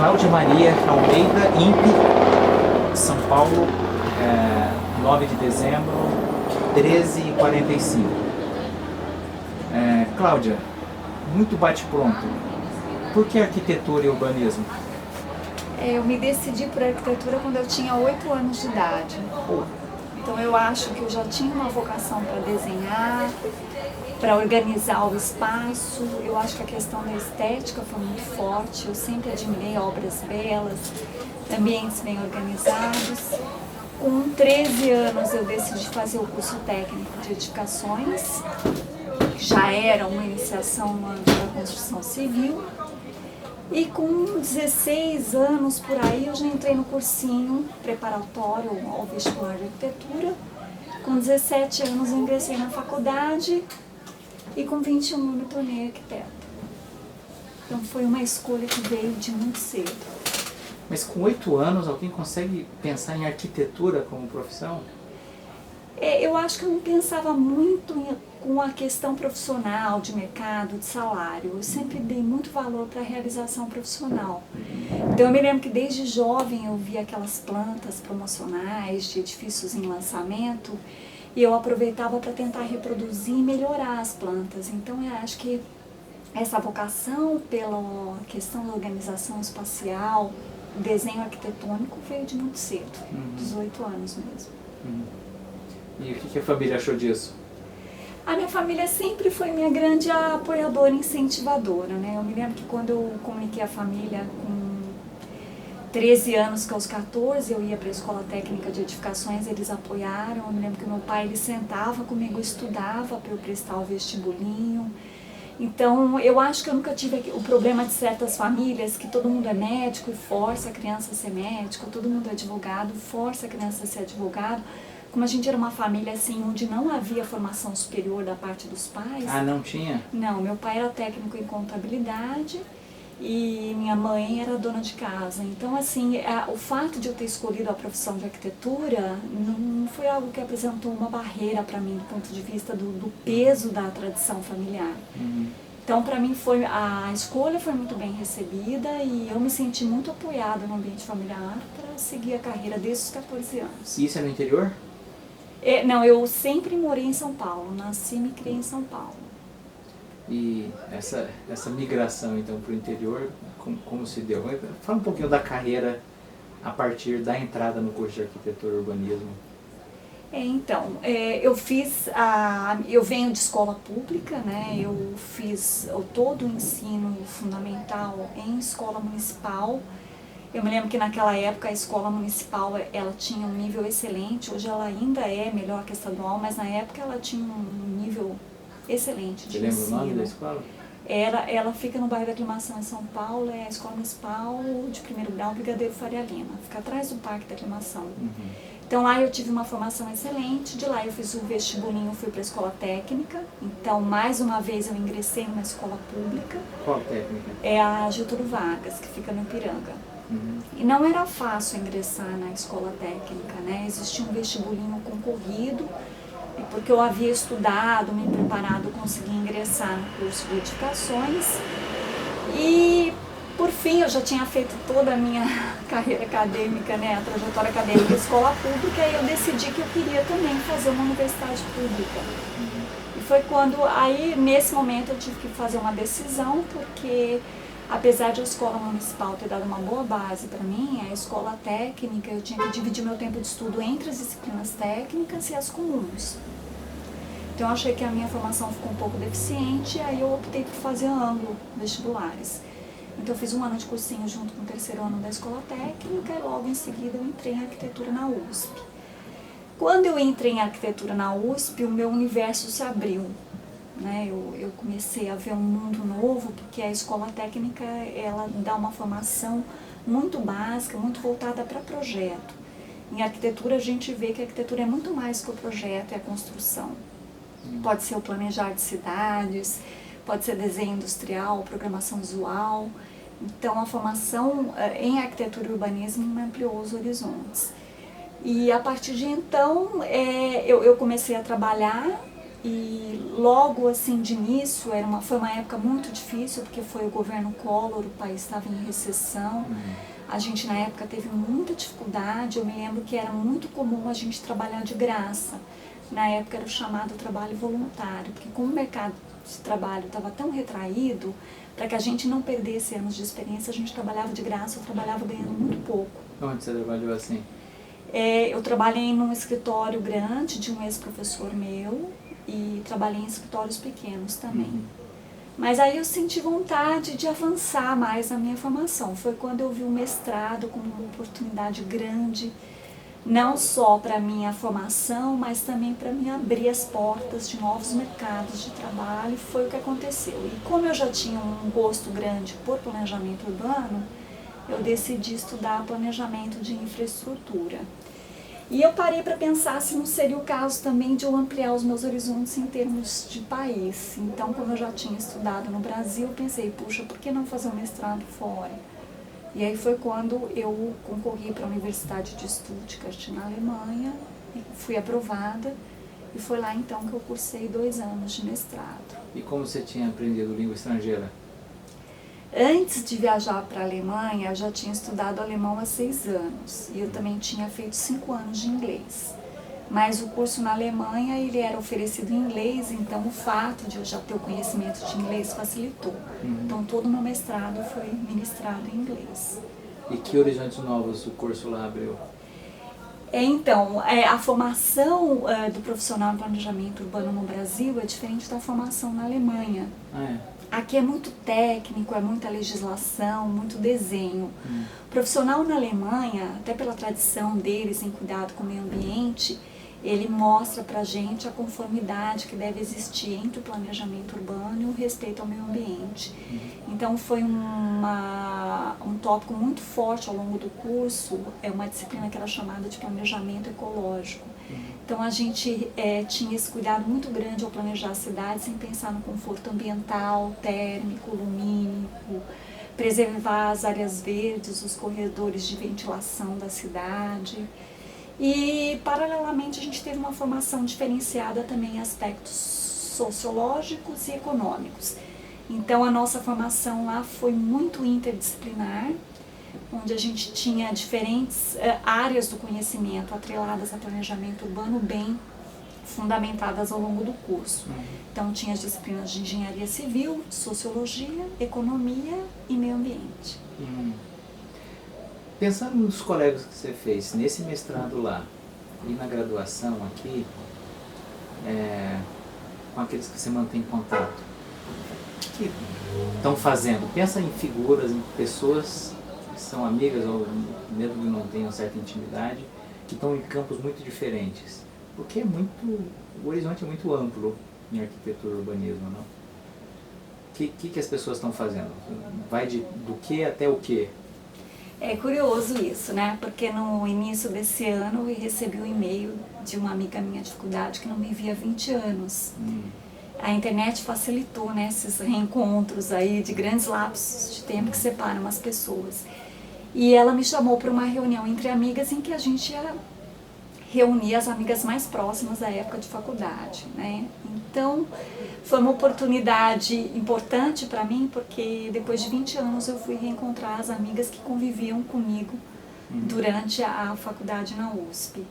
Cláudia Maria Almeida, INPE, São Paulo, 9 de dezembro, 13h45. Cláudia, muito bate-pronto. Por que arquitetura e urbanismo? Eu me decidi por arquitetura quando eu tinha 8 anos de idade. Então eu acho que eu já tinha uma vocação para desenhar, para organizar o espaço. Eu acho que a questão da estética foi muito forte. Eu sempre admirei obras belas, ambientes bem organizados. Com 13 anos eu decidi fazer o curso técnico de edificações, que já era uma iniciação no âmbito da construção civil. E com 16 anos por aí eu já entrei no cursinho preparatório ao vestibular de arquitetura. Com 17 anos eu ingressei na faculdade e com 21 eu me tornei arquiteta. Então foi uma escolha que veio de muito cedo. Mas com 8 anos alguém consegue pensar em arquitetura como profissão? Eu acho que eu não pensava muito com a questão profissional, de mercado, de salário. Eu sempre dei muito valor para a realização profissional. Então eu me lembro que desde jovem eu via aquelas plantas promocionais de edifícios em lançamento e eu aproveitava para tentar reproduzir e melhorar as plantas. Então eu acho que essa vocação pela questão da organização espacial, desenho arquitetônico veio de muito cedo, 18 anos mesmo. E o que a família achou disso? A minha família sempre foi minha grande apoiadora e incentivadora, né? Eu me lembro que quando eu comuniquei a família com 13 anos, que aos 14 eu ia para a Escola Técnica de Edificações, eles apoiaram. Eu me lembro que meu pai, ele sentava comigo, estudava para eu prestar o vestibulinho. Então, eu acho que eu nunca tive o problema de certas famílias, que todo mundo é médico e força a criança a ser médico, todo mundo é advogado, força a criança a ser advogado. Como a gente era uma família assim, onde não havia formação superior da parte dos pais. Ah, não tinha? Não, meu pai era técnico em contabilidade e minha mãe era dona de casa. Então, assim, o fato de eu ter escolhido a profissão de arquitetura não foi algo que apresentou uma barreira para mim, do ponto de vista do peso da tradição familiar. Então, para mim, a escolha foi muito bem recebida e eu me senti muito apoiada no ambiente familiar para seguir a carreira desde os 14 anos. E isso é no interior? Não, eu sempre morei em São Paulo, nasci e me criei em São Paulo. E essa migração, então, para o interior, como se deu? Fala um pouquinho da carreira a partir da entrada no curso de arquitetura e urbanismo. Então, eu venho de escola pública, né? Eu fiz todo o ensino fundamental em escola municipal. Eu me lembro que naquela época a escola municipal ela tinha um nível excelente, hoje ela ainda é melhor que a estadual, mas na época ela tinha um nível excelente de ensino. Você lembra o nome da escola? Ela fica no bairro da Aclimação em São Paulo, é a Escola Municipal de Primeiro Grau Brigadeiro Faria Lima, fica atrás do Parque da Aclimação. Então lá eu tive uma formação excelente, de lá eu fiz o vestibulinho, fui para a escola técnica, então mais uma vez eu ingressei numa escola pública. Qual técnica? É a Getúlio Vargas, que fica no Ipiranga. E não era fácil ingressar na escola técnica, né? Existia um vestibulinho concorrido, e porque eu havia estudado, me preparado, consegui ingressar no curso de edificações. E, por fim, eu já tinha feito toda a minha carreira acadêmica, né? A trajetória acadêmica em escola pública, e eu decidi que eu queria também fazer uma universidade pública. E foi quando, aí, nesse momento, eu tive que fazer uma decisão, porque apesar de a escola municipal ter dado uma boa base para mim, a escola técnica eu tinha que dividir meu tempo de estudo entre as disciplinas técnicas e as comuns. Então eu achei que a minha formação ficou um pouco deficiente, aí eu optei por fazer ângulo vestibulares. Então eu fiz um ano de cursinho junto com o terceiro ano da escola técnica e logo em seguida eu entrei em arquitetura na USP. Quando eu entrei em arquitetura na USP, o meu universo se abriu. Eu comecei a ver um mundo novo, porque a escola técnica ela dá uma formação muito básica, muito voltada para projeto. Em arquitetura a gente vê que a arquitetura é muito mais que o projeto e a construção. Pode ser o planejar de cidades, pode ser desenho industrial, programação visual. Então a formação em arquitetura e urbanismo ampliou os horizontes. E a partir de então eu comecei a trabalhar e logo assim de início foi uma época muito difícil, porque foi o governo Collor, o país estava em recessão. A gente na época teve muita dificuldade. Eu me lembro que era muito comum a gente trabalhar de graça. Na época era o chamado trabalho voluntário, porque como o mercado de trabalho estava tão retraído, para que a gente não perdesse anos de experiência, a gente trabalhava de graça. Eu trabalhava ganhando muito pouco. Onde você trabalhou assim? Eu trabalhei num escritório grande de um ex-professor meu e trabalhei em escritórios pequenos também. Mas aí eu senti vontade de avançar mais na minha formação. Foi quando eu vi o mestrado como uma oportunidade grande, não só para a minha formação, mas também para me abrir as portas de novos mercados de trabalho. Foi o que aconteceu. E como eu já tinha um gosto grande por planejamento urbano, eu decidi estudar planejamento de infraestrutura. E eu parei para pensar se não seria o caso também de eu ampliar os meus horizontes em termos de país. Então, como eu já tinha estudado no Brasil, eu pensei, puxa, por que não fazer um mestrado fora? E aí foi quando eu concorri para a Universidade de Stuttgart, na Alemanha, e fui aprovada, e foi lá então que eu cursei 2 anos de mestrado. E como você tinha aprendido língua estrangeira? Antes de viajar para a Alemanha, eu já tinha estudado alemão há 6 anos, e eu também tinha feito 5 anos de inglês. Mas o curso na Alemanha, ele era oferecido em inglês, então o fato de eu já ter o conhecimento de inglês facilitou. Então todo o meu mestrado foi ministrado em inglês. E que horizontes novos o curso lá abriu? Então, a formação do profissional em planejamento urbano no Brasil é diferente da formação na Alemanha. Aqui é muito técnico, é muita legislação, muito desenho. O profissional na Alemanha, até pela tradição deles em cuidado com o meio ambiente, ele mostra pra gente a conformidade que deve existir entre o planejamento urbano e o respeito ao meio ambiente. Então foi um tópico muito forte ao longo do curso, é uma disciplina que era chamada de planejamento ecológico. Então a gente tinha esse cuidado muito grande ao planejar cidades sem pensar no conforto ambiental, térmico, lumínico, preservar as áreas verdes, os corredores de ventilação da cidade. E, paralelamente, a gente teve uma formação diferenciada também em aspectos sociológicos e econômicos. Então, a nossa formação lá foi muito interdisciplinar, onde a gente tinha diferentes áreas do conhecimento atreladas a planejamento urbano bem fundamentadas ao longo do curso. Então, tinha as disciplinas de engenharia civil, sociologia, economia e meio ambiente. Pensando nos colegas que você fez nesse mestrado lá e na graduação aqui, com aqueles que você mantém contato, o que estão fazendo? Pensa em figuras, em pessoas que são amigas ou mesmo que não tenham certa intimidade, que estão em campos muito diferentes. Porque o horizonte é muito amplo em arquitetura e urbanismo, não? O que as pessoas estão fazendo? Vai do que até o que? É curioso isso, né? Porque no início desse ano eu recebi um e-mail de uma amiga minha de faculdade que não me via há 20 anos. A internet facilitou, né, esses reencontros aí de grandes lapsos de tempo que separam as pessoas. E ela me chamou para uma reunião entre amigas em que a gente ia reunir as amigas mais próximas da época de faculdade, né? Então, foi uma oportunidade importante para mim, porque depois de 20 anos eu fui reencontrar as amigas que conviviam comigo durante a faculdade na USP.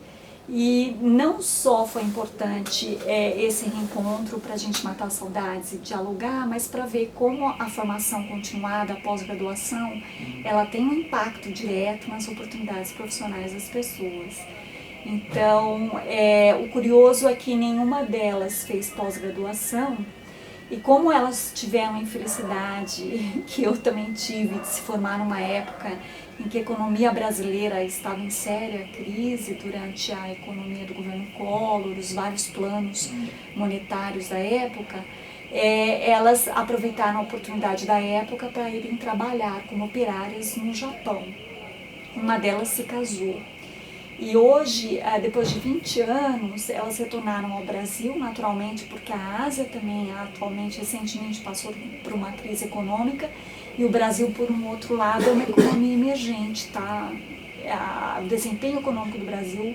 E não só foi importante esse reencontro para a gente matar saudades e dialogar, mas para ver como a formação continuada, a pós-graduação, ela tem um impacto direto nas oportunidades profissionais das pessoas. Então, o curioso é que nenhuma delas fez pós-graduação, e como elas tiveram a infelicidade, que eu também tive, de se formar numa época em que a economia brasileira estava em séria crise durante a economia do governo Collor, os vários planos monetários da época, elas aproveitaram a oportunidade da época para irem trabalhar como operárias no Japão. Uma delas se casou. E hoje, depois de 20 anos, elas retornaram ao Brasil, naturalmente, porque a Ásia também, recentemente passou por uma crise econômica, e o Brasil, por um outro lado, é uma economia emergente, tá? O desempenho econômico do Brasil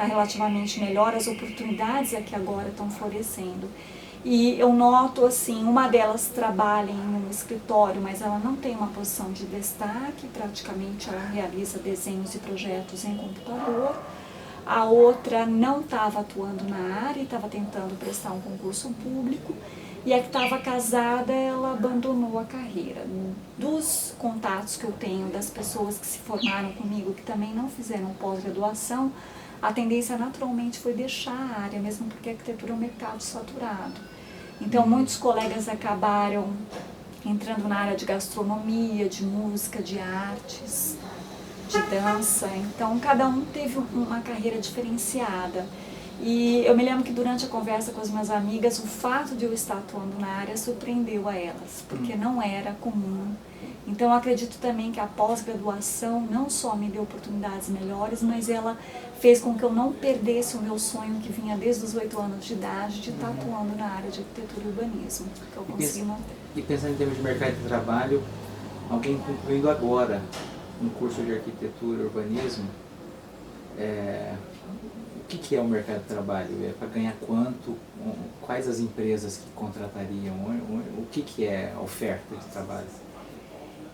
relativamente melhor, as oportunidades é que agora estão florescendo. E eu noto, assim, uma delas trabalha em um escritório, mas ela não tem uma posição de destaque, praticamente ela realiza desenhos e projetos em computador. A outra não estava atuando na área e estava tentando prestar um concurso público. E a que estava casada, ela abandonou a carreira. Dos contatos que eu tenho das pessoas que se formaram comigo, que também não fizeram pós-graduação, a tendência naturalmente foi deixar a área, mesmo porque a arquitetura é um mercado saturado. Então, muitos colegas acabaram entrando na área de gastronomia, de música, de artes, de dança. Então, cada um teve uma carreira diferenciada. E eu me lembro que durante a conversa com as minhas amigas, o fato de eu estar atuando na área surpreendeu a elas, porque não era comum. Então, eu acredito também que a pós-graduação não só me deu oportunidades melhores, mas ela fez com que eu não perdesse o meu sonho que vinha desde os 8 anos de idade, de estar atuando na área de arquitetura e urbanismo, que eu consegui manter. E pensando em termos de mercado de trabalho, alguém concluindo agora um curso de arquitetura e urbanismo, o que é o mercado de trabalho? É para ganhar quanto? Quais as empresas que contratariam? O que é a oferta de trabalho?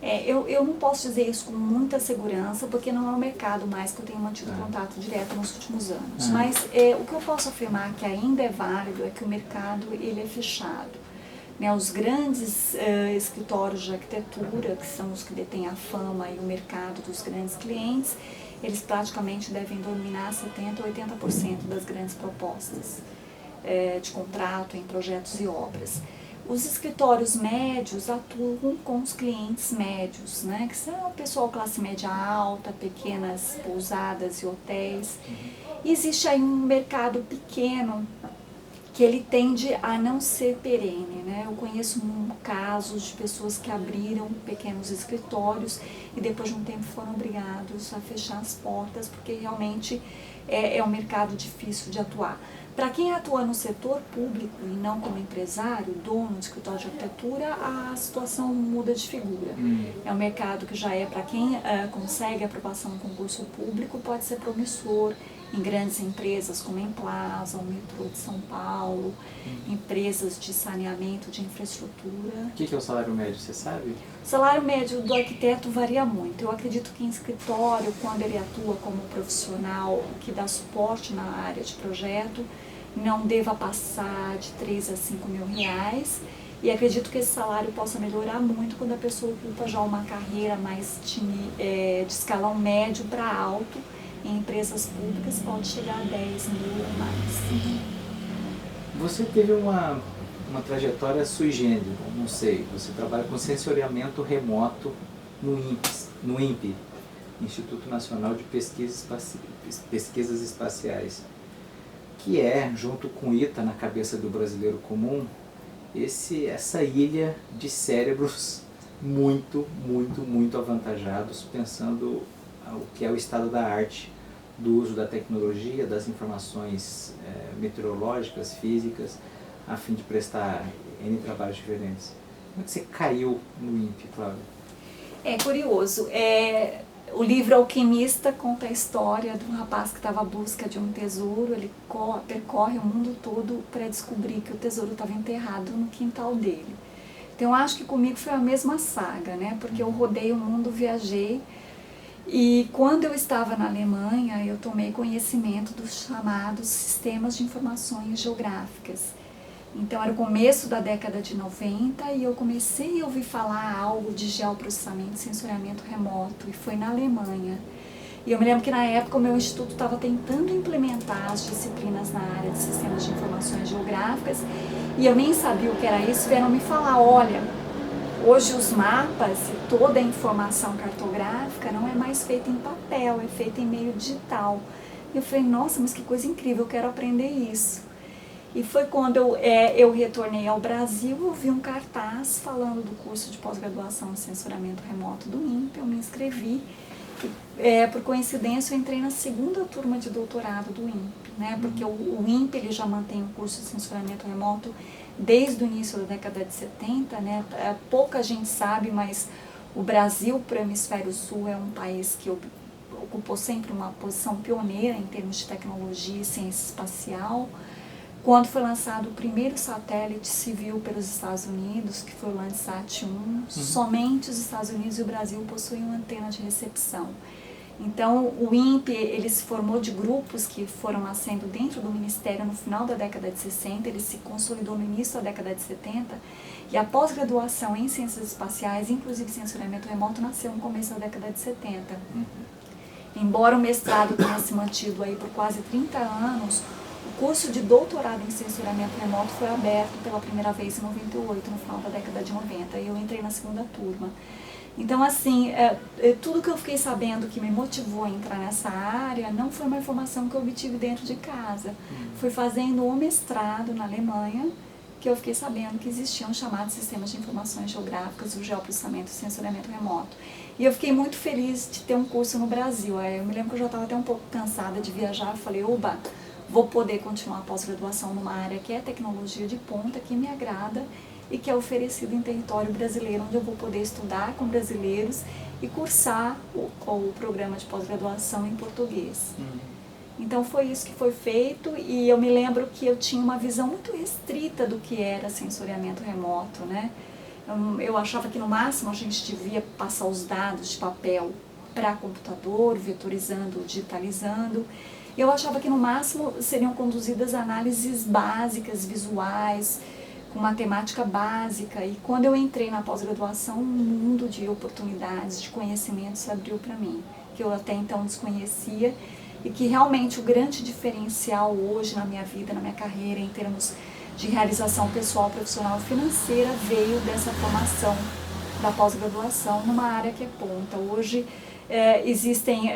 Eu não posso dizer isso com muita segurança, porque não é um mercado mais que eu tenho mantido contato direto nos últimos anos. Mas o que eu posso afirmar que ainda é válido é que o mercado ele é fechado. Né, os grandes escritórios de arquitetura, que são os que detêm a fama e o mercado dos grandes clientes, eles praticamente devem dominar 70% ou 80% das grandes propostas de contrato em projetos e obras. Os escritórios médios atuam com os clientes médios, né, que são o pessoal classe média alta, pequenas pousadas e hotéis. E existe aí um mercado pequeno que ele tende a não ser perene, né? Eu conheço casos de pessoas que abriram pequenos escritórios e depois de um tempo foram obrigados a fechar as portas, porque realmente é um mercado difícil de atuar. Para quem atua no setor público e não como empresário, dono de escritório de arquitetura, a situação muda de figura. É um mercado que já é para quem consegue aprovação no concurso público, pode ser promissor em grandes empresas como a Emplaza, o metrô de São Paulo, empresas de saneamento, de infraestrutura. O que é o salário médio, você sabe? O salário médio do arquiteto varia muito. Eu acredito que em escritório, quando ele atua como profissional que dá suporte na área de projeto, não deva passar de 3 a 5 mil reais. E acredito que esse salário possa melhorar muito quando a pessoa ocupa já uma carreira mais de escalão médio para alto. Em empresas públicas pode chegar a 10 mil ou mais. Você teve uma trajetória sui generis, não sei, você trabalha com sensoriamento remoto no INPE, Instituto Nacional de Pesquisas Espaciais, que é, junto com o ITA na cabeça do brasileiro comum, essa ilha de cérebros muito avantajados, pensando o que é o estado da arte, do uso da tecnologia, das informações meteorológicas, físicas, a fim de prestar N trabalhos diferentes. Como é que você caiu no INPE, Cláudia? É curioso. O livro Alquimista conta a história de um rapaz que estava à busca de um tesouro. Ele percorre o mundo todo para descobrir que o tesouro estava enterrado no quintal dele. Então, eu acho que comigo foi a mesma saga, né? Porque eu rodei o mundo, viajei. E quando eu estava na Alemanha, eu tomei conhecimento dos chamados sistemas de informações geográficas. Então, era o começo da década de 90 e eu comecei a ouvir falar algo de geoprocessamento e sensoriamento remoto, e foi na Alemanha. E eu me lembro que na época o meu instituto estava tentando implementar as disciplinas na área de sistemas de informações geográficas e eu nem sabia o que era isso, vieram me falar, olha, hoje os mapas e toda a informação cartográfica não é mais feita em papel, é feita em meio digital. E eu falei, nossa, mas que coisa incrível, eu quero aprender isso. E foi quando eu retornei ao Brasil, eu vi um cartaz falando do curso de pós-graduação em sensoramento remoto do INPE, eu me inscrevi. Por coincidência, eu entrei na segunda turma de doutorado do INPE, né? Porque o INPE ele já mantém o curso de sensoramento remoto desde o início da década de 70, né? Pouca gente sabe, mas o Brasil, para o hemisfério sul, é um país que ocupou sempre uma posição pioneira em termos de tecnologia e ciência espacial. Quando foi lançado o primeiro satélite civil pelos Estados Unidos, que foi o Landsat 1, somente os Estados Unidos e o Brasil possuem uma antena de recepção. Então, o INPE, ele se formou de grupos que foram nascendo dentro do Ministério no final da década de 60, ele se consolidou no início da década de 70, e a pós-graduação em ciências espaciais, inclusive sensoriamento remoto, nasceu no começo da década de 70. Embora o mestrado tenha se mantido aí por quase 30 anos, o curso de doutorado em sensoriamento remoto foi aberto pela primeira vez em 98, no final da década de 90, e eu entrei na segunda turma. Então, assim, tudo que eu fiquei sabendo que me motivou a entrar nessa área não foi uma informação que eu obtive dentro de casa. Foi fazendo o mestrado na Alemanha que eu fiquei sabendo que existiam chamados sistemas de informações geográficas, o geoprocessamento e o sensoriamento remoto. E eu fiquei muito feliz de ter um curso no Brasil. Eu me lembro que eu já estava até um pouco cansada de viajar, eu falei, oba, vou poder continuar a pós-graduação numa área que é tecnologia de ponta, que me agrada, e que é oferecido em território brasileiro, onde eu vou poder estudar com brasileiros e cursar o programa de pós-graduação em português. Então foi isso que foi feito, e eu me lembro que eu tinha uma visão muito restrita do que era sensoriamento remoto, né? Eu achava que no máximo a gente devia passar os dados de papel para computador, vetorizando, digitalizando. Eu achava que no máximo seriam conduzidas análises básicas, visuais, com matemática básica, e quando eu entrei na pós-graduação, um mundo de oportunidades, de conhecimentos se abriu para mim, que eu até então desconhecia, e que realmente o grande diferencial hoje na minha vida, na minha carreira, em termos de realização pessoal, profissional e financeira, veio dessa formação da pós-graduação numa área que é ponta. Hoje existem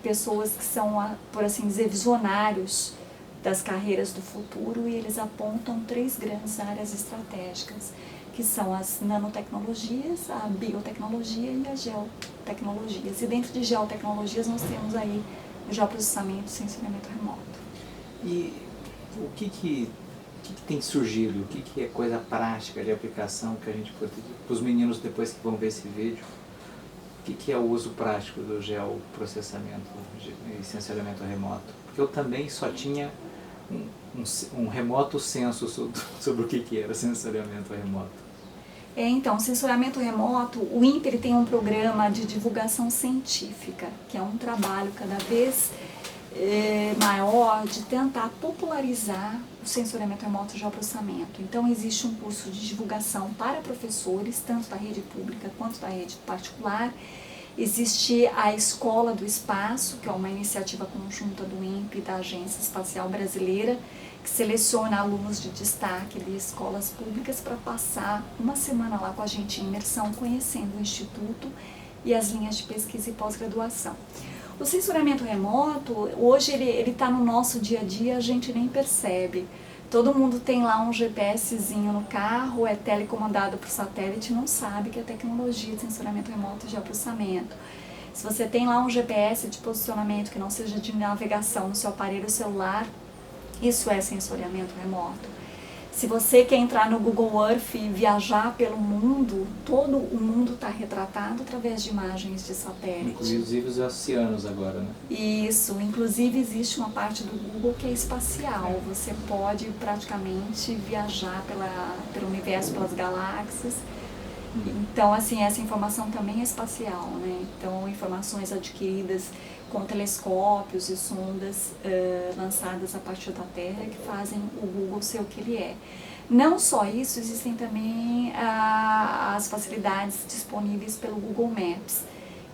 pessoas que são, por assim dizer, visionários das carreiras do futuro, e eles apontam 3 grandes áreas estratégicas, que são as nanotecnologias, a biotecnologia e as geotecnologias. E dentro de geotecnologias nós temos aí o geoprocessamento e sensoriamento remoto. E o que tem surgido? O que é coisa prática de aplicação que a gente pode... Para os meninos depois que vão ver esse vídeo, o que é o uso prático do geoprocessamento e sensoriamento remoto? Porque eu também só tinha um remoto senso sobre o que era sensoriamento remoto. Então, sensoriamento remoto, o INPE tem um programa de divulgação científica, que é um trabalho cada vez maior de tentar popularizar o sensoriamento remoto e geoprocessamento. Então, existe um curso de divulgação para professores, tanto da rede pública quanto da rede particular. Existe a Escola do Espaço, que é uma iniciativa conjunta do INPE e da Agência Espacial Brasileira, que seleciona alunos de destaque de escolas públicas para passar uma semana lá com a gente em imersão, conhecendo o Instituto e as linhas de pesquisa e pós-graduação. O sensoriamento remoto, hoje ele está no nosso dia a dia, a gente nem percebe. Todo mundo tem lá um GPSzinho no carro, é telecomandado por satélite, não sabe que é tecnologia de sensoriamento remoto e geoprocessamento. Se você tem lá um GPS de posicionamento que não seja de navegação no seu aparelho celular, isso é sensoriamento remoto. Se você quer entrar no Google Earth e viajar pelo mundo, todo o mundo está retratado através de imagens de satélite. Inclusive os oceanos agora, né? Isso, inclusive existe uma parte do Google que é espacial. Você pode praticamente viajar pelo universo, pelas galáxias. Então, assim, essa informação também é espacial, né? Então, informações adquiridas com telescópios e sondas lançadas a partir da Terra que fazem o Google ser o que ele é. Não só isso, existem também as facilidades disponíveis pelo Google Maps.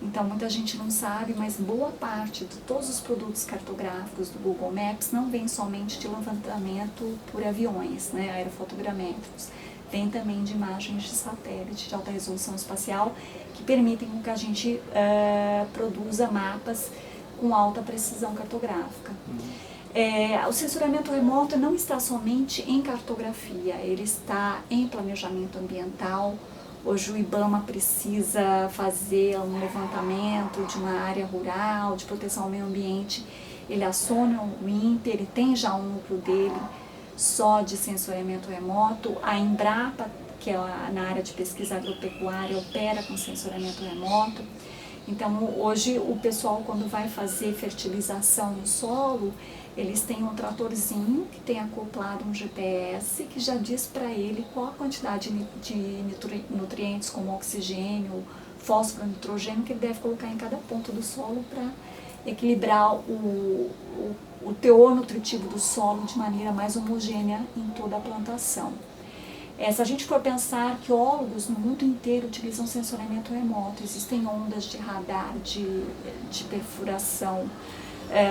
Então, muita gente não sabe, mas boa parte de todos os produtos cartográficos do Google Maps não vem somente de levantamento por aviões, né, aerofotogramétricos. Vem também de imagens de satélite de alta resolução espacial que permitem que a gente produza mapas com alta precisão cartográfica. O sensoriamento remoto não está somente em cartografia, ele está em planejamento ambiental. Hoje o IBAMA precisa fazer um levantamento de uma área rural, de proteção ao meio ambiente. Ele aciona o INPE, ele tem já um núcleo dele só de sensoriamento remoto. A Embrapa, que é na área de pesquisa agropecuária, opera com sensoriamento remoto. Então, hoje, o pessoal, quando vai fazer fertilização no solo, eles têm um tratorzinho que tem acoplado um GPS que já diz para ele qual a quantidade de nutrientes, como oxigênio, fósforo, nitrogênio, que ele deve colocar em cada ponto do solo para equilibrar o teor nutritivo do solo de maneira mais homogênea em toda a plantação. Se a gente for pensar, arqueólogos no mundo inteiro utilizam sensoriamento remoto. Existem ondas de radar, de perfuração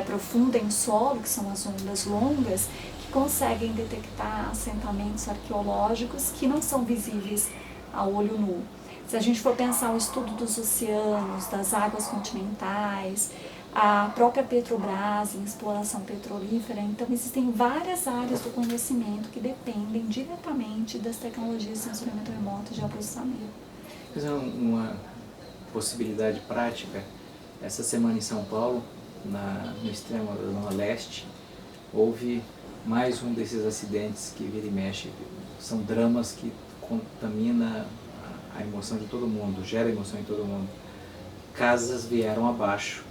profunda em solo, que são as ondas longas, que conseguem detectar assentamentos arqueológicos que não são visíveis a olho nu. Se a gente for pensar o estudo dos oceanos, das águas continentais, a própria Petrobras em exploração petrolífera, então existem várias áreas do conhecimento que dependem diretamente das tecnologias de sensoriamento remoto e geoprocessamento. Mas uma possibilidade prática, essa semana em São Paulo, no extremo da Zona Leste, houve mais um desses acidentes que vira e mexe. São dramas que contaminam a emoção de todo mundo, gera emoção em todo mundo. Casas vieram abaixo.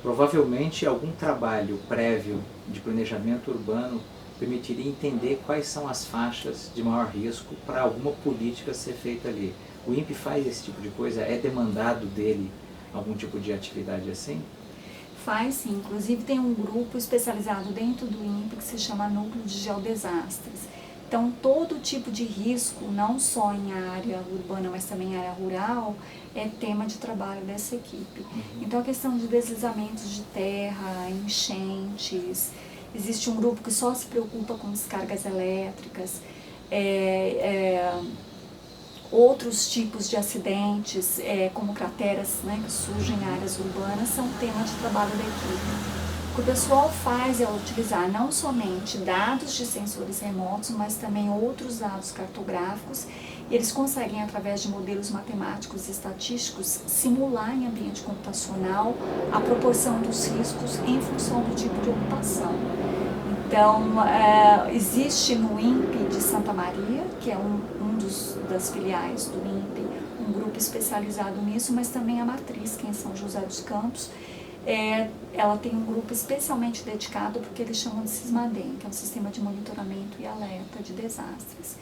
Provavelmente algum trabalho prévio de planejamento urbano permitiria entender quais são as faixas de maior risco para alguma política ser feita ali. O INPE faz esse tipo de coisa? É demandado dele algum tipo de atividade assim? Faz sim, inclusive tem um grupo especializado dentro do INPE que se chama Núcleo de Geodesastres. Então, todo tipo de risco, não só em área urbana, mas também em área rural, é tema de trabalho dessa equipe. Então, a questão de deslizamentos de terra, enchentes, existe um grupo que só se preocupa com descargas elétricas, outros tipos de acidentes, como crateras, né, que surgem em áreas urbanas, são tema de trabalho da equipe. O que o pessoal faz é utilizar não somente dados de sensores remotos, mas também outros dados cartográficos, e eles conseguem, através de modelos matemáticos e estatísticos, simular em ambiente computacional a proporção dos riscos em função do tipo de ocupação. Então, existe no INPE de Santa Maria, que é das filiais do INPE, um grupo especializado nisso, mas também a matriz, que é em São José dos Campos, ela tem um grupo especialmente dedicado porque eles chamam de SISMADEM, que é um sistema de monitoramento e alerta de desastres.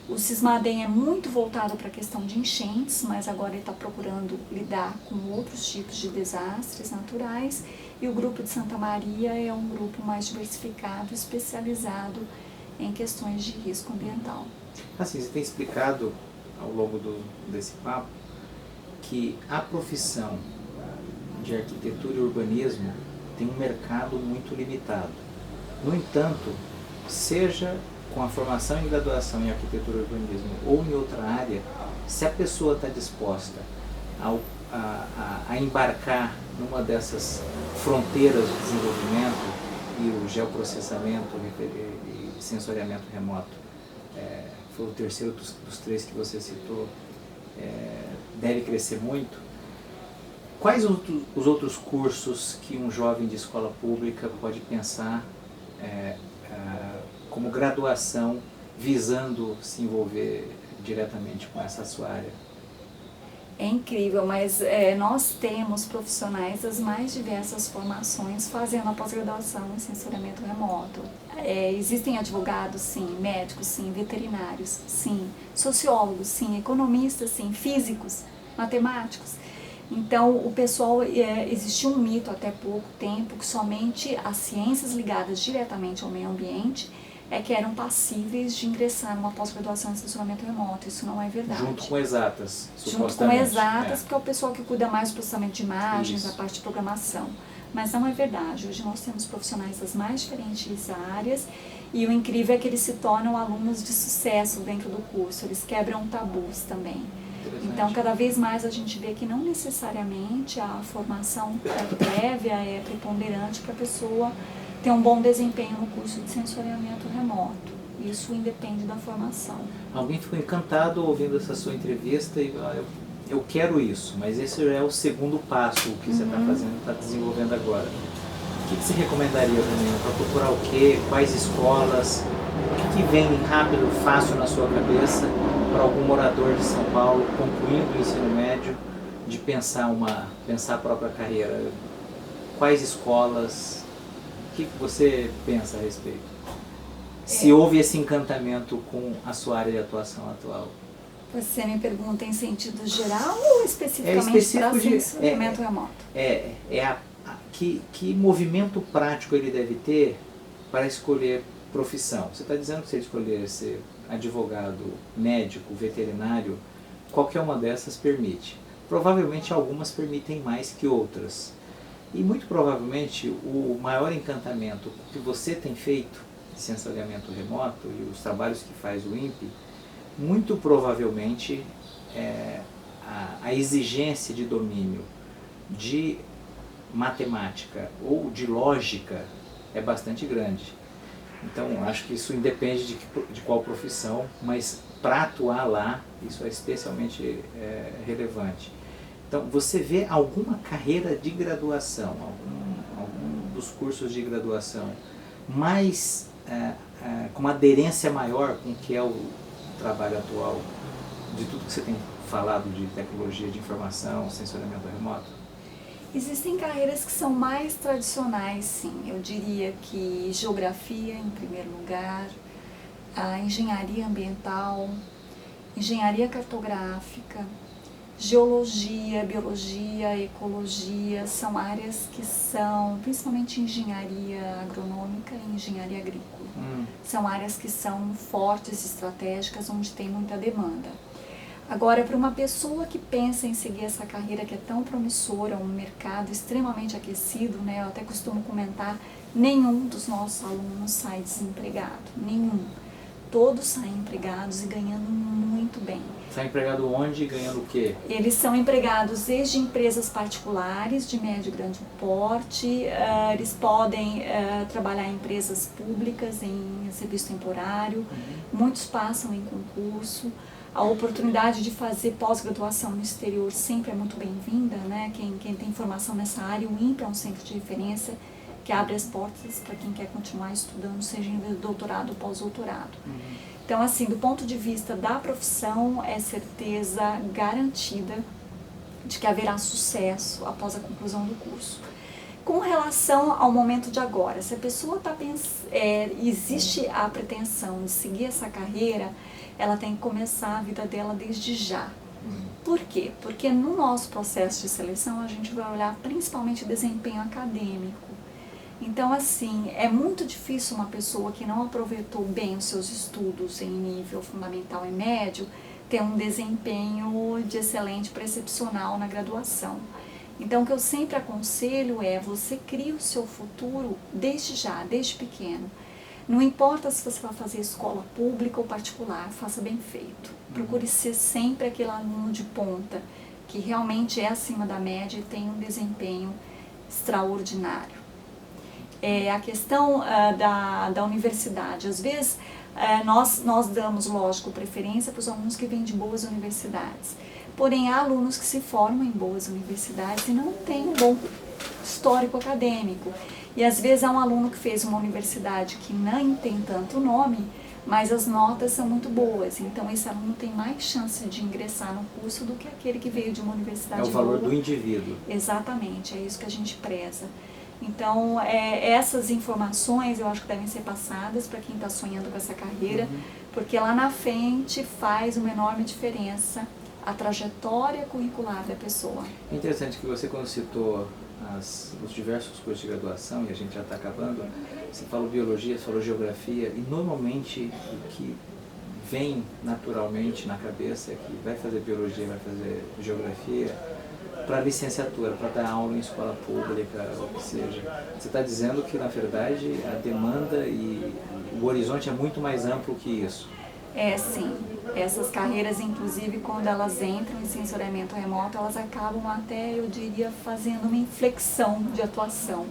O SISMADEM é muito voltado para a questão de enchentes, mas agora ele está procurando lidar com outros tipos de desastres naturais, e o grupo de Santa Maria é um grupo mais diversificado, especializado em questões de risco ambiental. Assim, você tem explicado ao longo desse papo que a profissão de arquitetura e urbanismo tem um mercado muito limitado. No entanto, seja com a formação e graduação em arquitetura e urbanismo ou em outra área, se a pessoa está disposta a embarcar numa dessas fronteiras de desenvolvimento, e o geoprocessamento e sensoriamento remoto foi o terceiro dos três que você citou, deve crescer muito. Quais os outros cursos que um jovem de escola pública pode pensar como graduação, visando se envolver diretamente com essa sua área? É incrível, mas nós temos profissionais das mais diversas formações fazendo a pós-graduação em sensoriamento remoto. Existem advogados, sim, médicos, sim, veterinários, sim, sociólogos, sim, economistas, sim, físicos, matemáticos. Então, o pessoal, existia um mito até pouco tempo que somente as ciências ligadas diretamente ao meio ambiente que eram passíveis de ingressar numa pós-graduação em sensoriamento remoto. Isso não é verdade. Junto com exatas, supostamente. Junto com exatas, porque é o pessoal que cuida mais do processamento de imagens, Isso. a parte de programação. Mas não é verdade. Hoje nós temos profissionais das mais diferentes áreas, e o incrível é que eles se tornam alunos de sucesso dentro do curso. Eles quebram tabus também. Então, cada vez mais a gente vê que não necessariamente a formação prévia é preponderante para a pessoa ter um bom desempenho no curso de sensoriamento remoto. Isso independe da formação. Alguém ficou encantado ouvindo essa sua entrevista e eu quero isso, mas esse já é o segundo passo que você está fazendo, está desenvolvendo agora. O que você recomendaria para mim? Para procurar o quê? Quais escolas? O que vem rápido, fácil na sua cabeça para algum morador de São Paulo concluindo o ensino médio de pensar a própria carreira? Quais escolas? O que você pensa a respeito? Se houve esse encantamento com a sua área de atuação atual? Você me pergunta em sentido geral ou especificamente para censuramento remoto? Que movimento prático ele deve ter para escolher profissão? Você está dizendo que se ele escolher ser advogado, médico, veterinário, qualquer uma dessas permite. Provavelmente algumas permitem mais que outras. E muito provavelmente o maior encantamento que você tem feito de sensoriamento remoto e os trabalhos que faz o INPE, muito provavelmente a exigência de domínio de matemática ou de lógica é bastante grande. Então, acho que isso independe de qual profissão, mas para atuar lá, isso é especialmente relevante. Então, você vê alguma carreira de graduação, algum dos cursos de graduação, mais com uma aderência maior com o que é o trabalho atual, de tudo que você tem falado de tecnologia de informação, sensoriamento remoto? Existem carreiras que são mais tradicionais, sim. Eu diria que geografia, em primeiro lugar, a engenharia ambiental, engenharia cartográfica, geologia, biologia, ecologia, são áreas que são, principalmente engenharia agronômica e engenharia agrícola, são áreas que são fortes, estratégicas, onde tem muita demanda. Agora, para uma pessoa que pensa em seguir essa carreira que é tão promissora, um mercado extremamente aquecido, né? Eu até costumo comentar, nenhum dos nossos alunos sai desempregado, nenhum. Todos saem empregados e ganhando muito bem. Sai empregado onde e ganhando o quê? Eles são empregados desde empresas particulares, de médio e grande porte, eles podem trabalhar em empresas públicas, em serviço temporário, muitos passam em concurso. A oportunidade de fazer pós-graduação no exterior sempre é muito bem-vinda, né? Quem tem formação nessa área, o INPE é um centro de referência que abre as portas para quem quer continuar estudando, seja em doutorado ou pós-doutorado. Então, assim, do ponto de vista da profissão, é certeza garantida de que haverá sucesso após a conclusão do curso. Com relação ao momento de agora, se a pessoa existe a pretensão de seguir essa carreira, ela tem que começar a vida dela desde já. Por quê? Porque no nosso processo de seleção a gente vai olhar principalmente o desempenho acadêmico. Então, assim, é muito difícil uma pessoa que não aproveitou bem os seus estudos em nível fundamental e médio ter um desempenho de excelente para excepcional na graduação. Então, o que eu sempre aconselho é você crie o seu futuro desde já, desde pequeno. Não importa se você vai fazer escola pública ou particular, faça bem feito. Procure ser sempre aquele aluno de ponta, que realmente é acima da média e tem um desempenho extraordinário. A questão da universidade, às vezes nós damos, lógico, preferência para os alunos que vêm de boas universidades. Porém, há alunos que se formam em boas universidades e não têm um bom histórico acadêmico. E às vezes há um aluno que fez uma universidade que nem tem tanto nome, mas as notas são muito boas. Então esse aluno tem mais chance de ingressar no curso do que aquele que veio de uma universidade boa. É o valor do indivíduo. Exatamente, é isso que a gente preza. Então, essas informações eu acho que devem ser passadas para quem está sonhando com essa carreira, porque lá na frente faz uma enorme diferença a trajetória curricular da pessoa. É interessante que você, quando citou os diversos cursos de graduação, e a gente já está acabando, você falou biologia, você falou geografia, e normalmente o que vem naturalmente na cabeça é que vai fazer biologia, vai fazer geografia para licenciatura, para dar aula em escola pública, ou que seja. Você está dizendo que, na verdade, a demanda e o horizonte é muito mais amplo que isso. Sim. Essas carreiras, inclusive, quando elas entram em sensoriamento remoto, elas acabam até, eu diria, fazendo uma inflexão de atuação.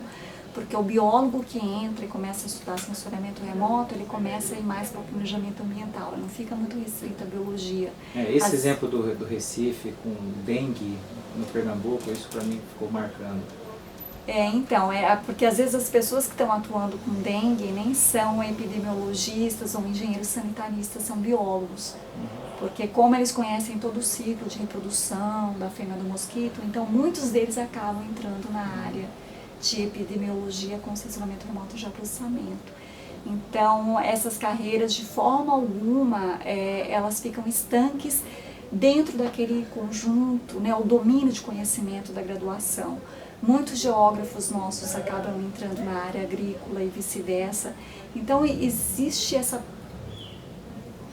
Porque o biólogo que entra e começa a estudar sensoriamento remoto, ele começa a ir mais para o planejamento ambiental, ele não fica muito restrito à biologia. Esse exemplo do Recife com dengue no Pernambuco, isso para mim ficou marcando. Então, porque às vezes as pessoas que estão atuando com dengue nem são epidemiologistas ou engenheiros sanitaristas, são biólogos. Porque como eles conhecem todo o ciclo de reprodução da fêmea do mosquito, então muitos deles acabam entrando na área de epidemiologia com censuramento remoto de processamento. Então, essas carreiras, de forma alguma, elas ficam estanques dentro daquele conjunto, né, o domínio de conhecimento da graduação. Muitos geógrafos nossos acabam entrando na área agrícola e vice-versa. Então, existe essa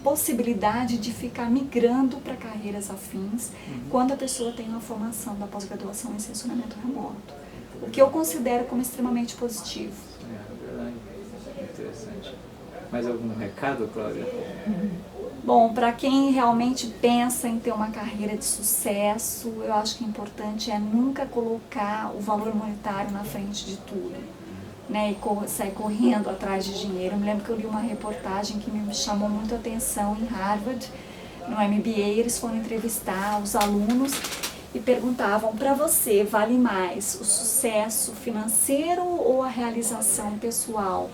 possibilidade de ficar migrando para carreiras afins quando a pessoa tem uma formação da pós-graduação em censuramento remoto. O que eu considero como extremamente positivo. Verdade. Interessante. Mais algum recado, Cláudia? Bom, para quem realmente pensa em ter uma carreira de sucesso, eu acho que o importante é nunca colocar o valor monetário na frente de tudo, né, e sair correndo atrás de dinheiro. Eu me lembro que eu li uma reportagem que me chamou muito a atenção em Harvard, no MBA, eles foram entrevistar os alunos e perguntavam: para você, vale mais o sucesso financeiro ou a realização pessoal?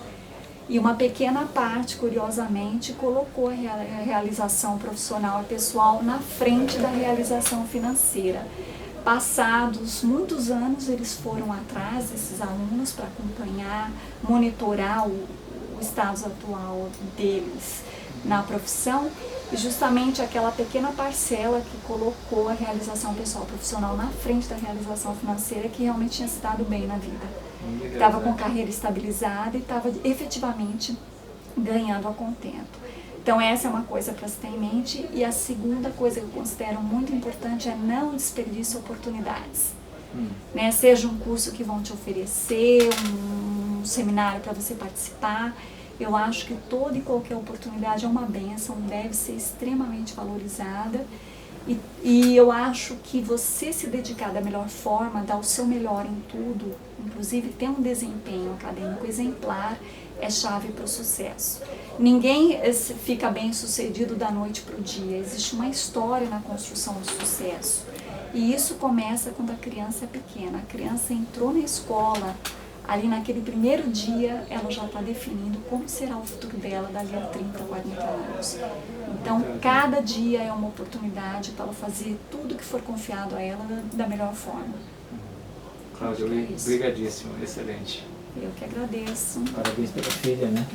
E uma pequena parte, curiosamente, colocou a realização profissional e pessoal na frente da realização financeira. Passados muitos anos, eles foram atrás desses alunos para acompanhar, monitorar o status atual deles na profissão, e justamente aquela pequena parcela que colocou a realização pessoal profissional na frente da realização financeira, que realmente tinha se dado bem na vida. Estava com carreira estabilizada e estava efetivamente ganhando a contento. Então essa é uma coisa para se ter em mente. E a segunda coisa que eu considero muito importante é não desperdício oportunidades. Né? Seja um curso que vão te oferecer, um seminário para você participar. Eu acho que toda e qualquer oportunidade é uma bênção, deve ser extremamente valorizada. E eu acho que você se dedicar da melhor forma, dar o seu melhor em tudo, inclusive ter um desempenho acadêmico exemplar, é chave para o sucesso. Ninguém fica bem sucedido da noite para o dia, existe uma história na construção do sucesso. E isso começa quando a criança é pequena. A criança entrou na escola, ali naquele primeiro dia, ela já está definindo como será o futuro dela dali a 30, 40 anos. Então, cada dia é uma oportunidade para ela fazer tudo que for confiado a ela da melhor forma. Cláudia, obrigadíssimo, excelente. Eu que agradeço. Parabéns pela filha, né?